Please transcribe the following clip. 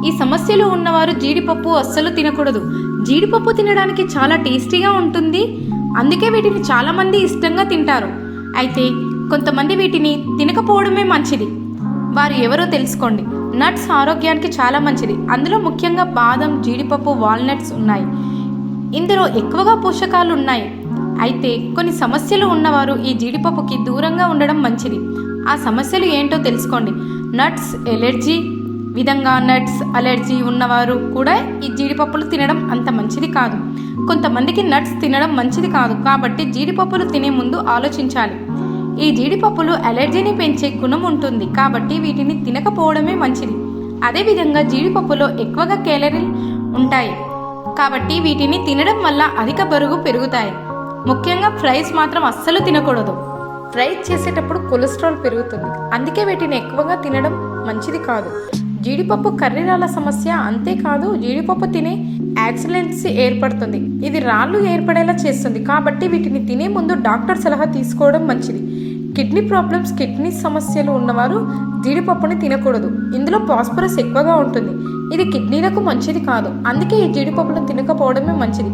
ఈ సమస్యలు ఉన్నవారు జీడిపప్పు అస్సలు తినకూడదు. జీడిపప్పు తినడానికి చాలా టేస్టీగా ఉంటుంది, అందుకే వీటిని చాలామంది ఇష్టంగా తింటారు. అయితే కొంతమంది వీటిని తినకపోవడమే మంచిది. వారు ఎవరో తెలుసుకోండి. నట్స్ ఆరోగ్యానికి చాలా మంచిది. అందులో ముఖ్యంగా బాదం, జీడిపప్పు, వాల్నట్స్ ఉన్నాయి. ఇందులో ఎక్కువగా పోషకాలు ఉన్నాయి. అయితే కొన్ని సమస్యలు ఉన్నవారు ఈ జీడిపప్పుకి దూరంగా ఉండడం మంచిది. ఆ సమస్యలు ఏంటో తెలుసుకోండి. నట్స్ ఎలర్జీ విధంగా నట్స్ అలర్జీ ఉన్నవారు కూడా ఈ జీడిపప్పులు తినడం అంత మంచిది కాదు. కొంతమందికి నట్స్ తినడం మంచిది కాదు, కాబట్టి జీడిపప్పులు తినే ముందు ఆలోచించాలి. ఈ జీడిపప్పులు అలర్జీని పెంచే గుణం ఉంటుంది, కాబట్టి వీటిని తినకపోవడమే మంచిది. అదేవిధంగా జీడిపప్పులో ఎక్కువగా క్యాలరీలు ఉంటాయి, కాబట్టి వీటిని తినడం వల్ల అధిక బరువు పెరుగుతాయి. ముఖ్యంగా ఫ్రైస్ మాత్రం అస్సలు తినకూడదు. ఫ్రై చేసేటప్పుడు కొలెస్ట్రాల్ పెరుగుతుంది, అందుకే వీటిని ఎక్కువగా తినడం మంచిది కాదు. జీడిపప్పు కర్రీరాల సమస్య, అంతేకాదు జీడిపప్పు తినే యాక్సిడెంట్స్ ఏర్పడుతుంది. ఇది రాళ్ళు ఏర్పడేలా చేస్తుంది, కాబట్టి వీటిని తినే ముందు డాక్టర్ సలహా తీసుకోవడం మంచిది. కిడ్నీ ప్రాబ్లమ్స్, కిడ్నీ సమస్యలు ఉన్నవారు జీడిపప్పుని తినకూడదు. ఇందులో ఫాస్ఫరస్ ఎక్కువగా ఉంటుంది, ఇది కిడ్నీలకు మంచిది కాదు. అందుకే ఈ జీడిపప్పులను తినకపోవడమే మంచిది.